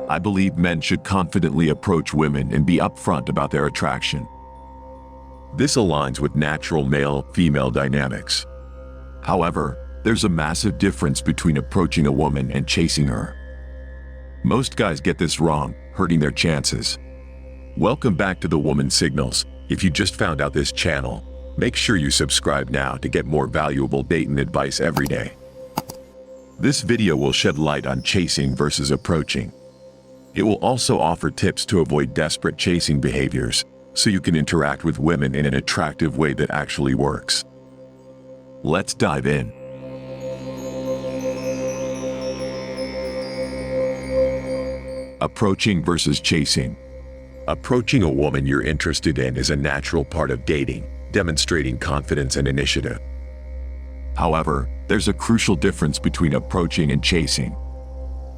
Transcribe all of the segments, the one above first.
I believe men should confidently approach women and be upfront about their attraction. This aligns with natural male-female dynamics. However, there's a massive difference between approaching a woman and chasing her. Most guys get this wrong, hurting their chances. Welcome back to the Woman Signals. If you just found out this channel, make sure you subscribe now to get more valuable dating advice every day. This video will shed light on chasing versus approaching. It will also offer tips to avoid desperate chasing behaviors, so you can interact with women in an attractive way that actually works. Let's dive in. Approaching versus chasing. Approaching a woman you're interested in is a natural part of dating, demonstrating confidence and initiative. However, there's a crucial difference between approaching and chasing.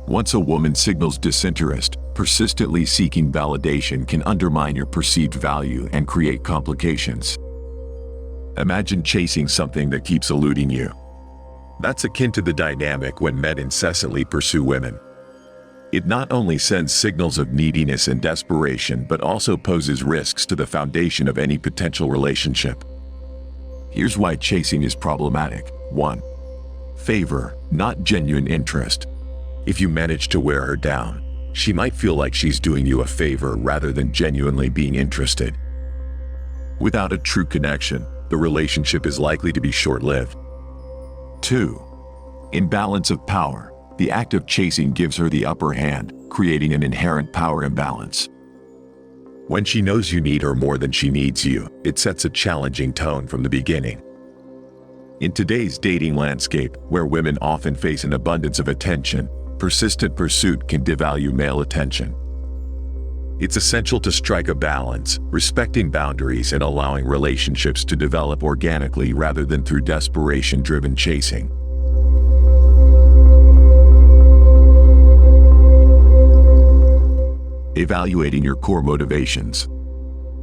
Once a woman signals disinterest, persistently seeking validation can undermine your perceived value and create complications. Imagine chasing something that keeps eluding you. That's akin to the dynamic when men incessantly pursue women. It not only sends signals of neediness and desperation, but also poses risks to the foundation of any potential relationship. Here's why chasing is problematic. 1. Favor, not genuine interest. If you manage to wear her down, she might feel like she's doing you a favor rather than genuinely being interested. Without a true connection, the relationship is likely to be short-lived. 2. Imbalance of power. The act of chasing gives her the upper hand, creating an inherent power imbalance. When she knows you need her more than she needs you, it sets a challenging tone from the beginning. In today's dating landscape, where women often face an abundance of attention, persistent pursuit can devalue male attention. It's essential to strike a balance, respecting boundaries and allowing relationships to develop organically rather than through desperation-driven chasing. Evaluating your core motivations.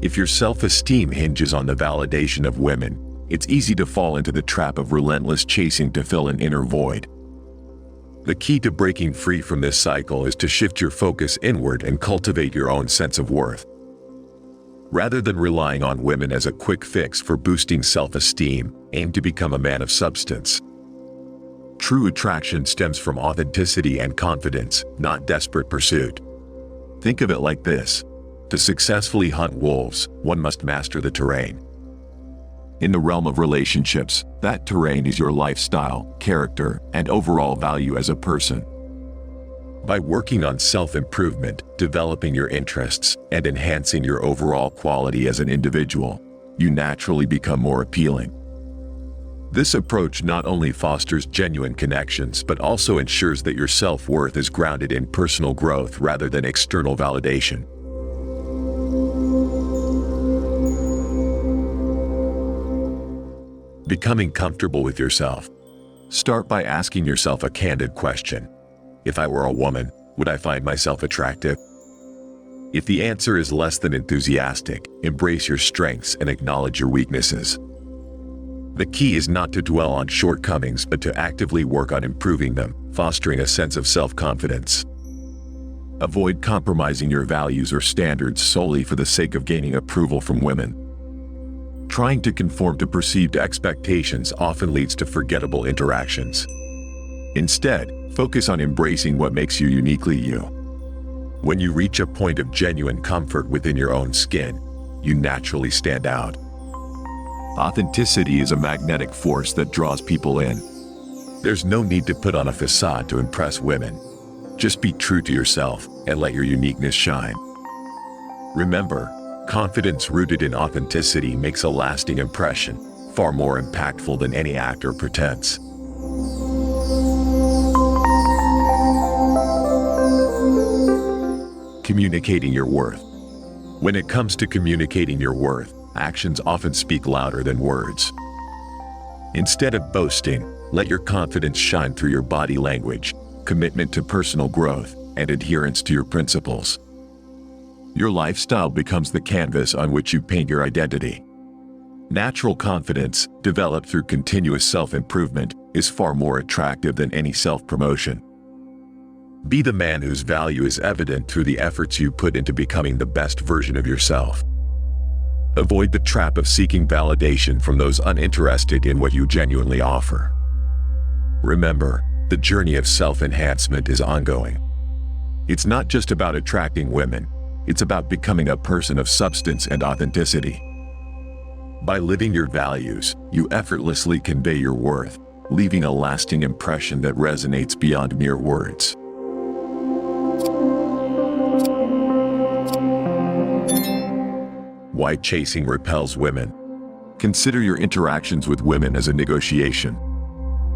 If your self-esteem hinges on the validation of women, it's easy to fall into the trap of relentless chasing to fill an inner void. The key to breaking free from this cycle is to shift your focus inward and cultivate your own sense of worth. Rather than relying on women as a quick fix for boosting self-esteem, aim to become a man of substance. True attraction stems from authenticity and confidence, not desperate pursuit. Think of it like this. To successfully hunt wolves, one must master the terrain. In the realm of relationships, that terrain is your lifestyle, character, and overall value as a person. By working on self-improvement, developing your interests, and enhancing your overall quality as an individual, you naturally become more appealing. This approach not only fosters genuine connections but also ensures that your self-worth is grounded in personal growth rather than external validation. Becoming comfortable with yourself. Start by asking yourself a candid question. If I were a woman, would I find myself attractive? If the answer is less than enthusiastic, embrace your strengths and acknowledge your weaknesses. The key is not to dwell on shortcomings but to actively work on improving them, fostering a sense of self-confidence. Avoid compromising your values or standards solely for the sake of gaining approval from women. Trying to conform to perceived expectations often leads to forgettable interactions. Instead, focus on embracing what makes you uniquely you. When you reach a point of genuine comfort within your own skin, you naturally stand out. Authenticity is a magnetic force that draws people in. There's no need to put on a facade to impress women. Just be true to yourself and let your uniqueness shine. Remember, confidence rooted in authenticity makes a lasting impression, far more impactful than any act or pretense. Communicating your worth. When it comes to communicating your worth, actions often speak louder than words. Instead of boasting, let your confidence shine through your body language, commitment to personal growth, and adherence to your principles. Your lifestyle becomes the canvas on which you paint your identity. Natural confidence, developed through continuous self-improvement, is far more attractive than any self-promotion. Be the man whose value is evident through the efforts you put into becoming the best version of yourself. Avoid the trap of seeking validation from those uninterested in what you genuinely offer. Remember, the journey of self-enhancement is ongoing. It's not just about attracting women, it's about becoming a person of substance and authenticity. By living your values, you effortlessly convey your worth, leaving a lasting impression that resonates beyond mere words. Why chasing repels women? Consider your interactions with women as a negotiation.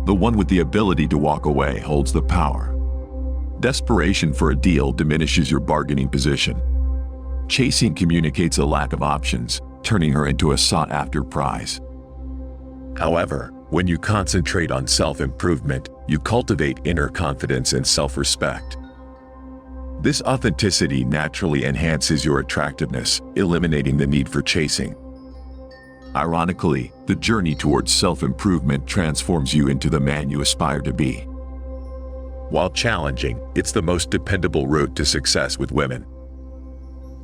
The one with the ability to walk away holds the power. Desperation for a deal diminishes your bargaining position. Chasing communicates a lack of options, turning her into a sought-after prize. However, when you concentrate on self-improvement, you cultivate inner confidence and self-respect. This authenticity naturally enhances your attractiveness, eliminating the need for chasing. Ironically, the journey towards self-improvement transforms you into the man you aspire to be. While challenging, it's the most dependable route to success with women.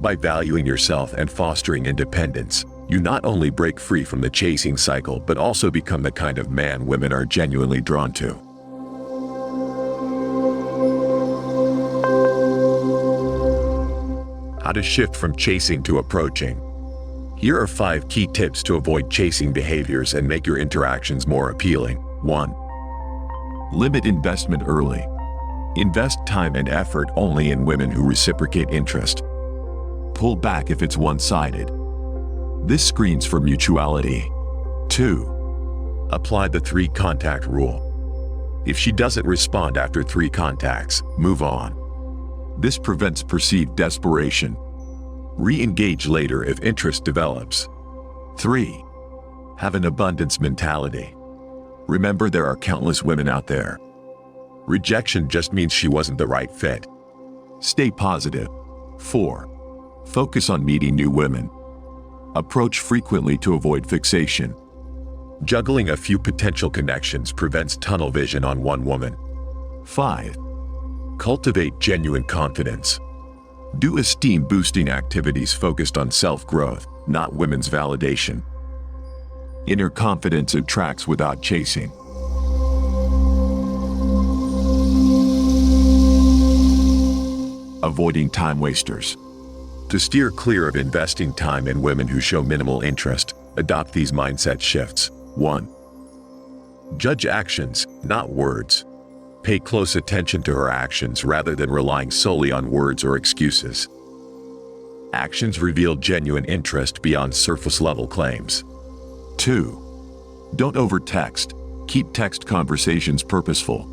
By valuing yourself and fostering independence, you not only break free from the chasing cycle but also become the kind of man women are genuinely drawn to. How to shift from chasing to approaching. Here are 5 key tips to avoid chasing behaviors and make your interactions more appealing. 1. Limit investment early. Invest time and effort only in women who reciprocate interest. Pull back if it's one-sided. This screens for mutuality. 2. Apply the 3-contact rule. If she doesn't respond after 3 contacts, move on. This prevents perceived desperation. Re-engage later if interest develops. 3. Have an abundance mentality. Remember, there are countless women out there. Rejection just means she wasn't the right fit. Stay positive. 4. Focus on meeting new women. Approach frequently to avoid fixation. Juggling a few potential connections prevents tunnel vision on one woman. 5. Cultivate genuine confidence. Do esteem-boosting activities focused on self-growth, not women's validation. Inner confidence attracts without chasing. Avoiding time wasters. To steer clear of investing time in women who show minimal interest, adopt these mindset shifts. 1. Judge actions, not words. Pay close attention to her actions rather than relying solely on words or excuses. Actions reveal genuine interest beyond surface-level claims. 2. Don't over-text. Keep text conversations purposeful.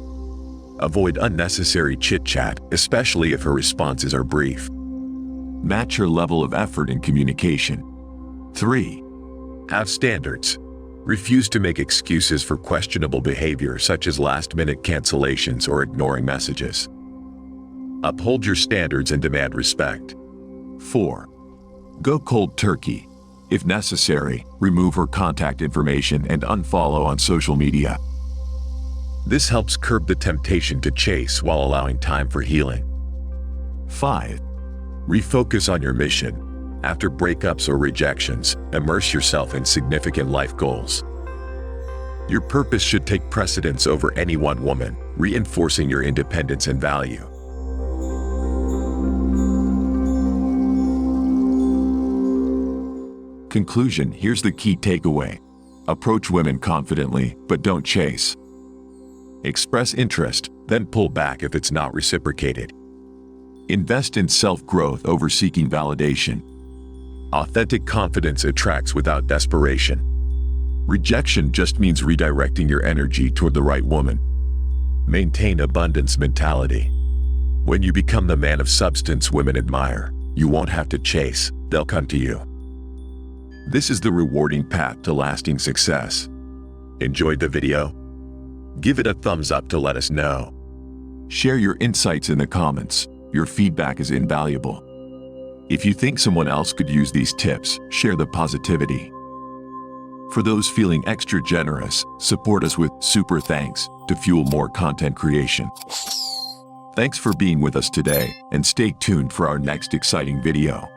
Avoid unnecessary chit-chat, especially if her responses are brief. Match her level of effort in communication. 3. Have standards. Refuse to make excuses for questionable behavior such as last-minute cancellations or ignoring messages. Uphold your standards and demand respect. 4. Go cold turkey. If necessary, remove her contact information and unfollow on social media. This helps curb the temptation to chase while allowing time for healing. 5. Refocus on your mission. After breakups or rejections, immerse yourself in significant life goals. Your purpose should take precedence over any one woman, reinforcing your independence and value. Conclusion: here's the key takeaway. Approach women confidently, but don't chase. Express interest, then pull back if it's not reciprocated. Invest in self-growth over seeking validation. Authentic confidence attracts without desperation. Rejection just means redirecting your energy toward the right woman. Maintain abundance mentality. When you become the man of substance women admire, you won't have to chase, they'll come to you. This is the rewarding path to lasting success. Enjoyed the video? Give it a thumbs up to let us know. Share your insights in the comments. Your feedback is invaluable. If you think someone else could use these tips, share the positivity. For those feeling extra generous, support us with super thanks to fuel more content creation. Thanks for being with us today, and stay tuned for our next exciting video.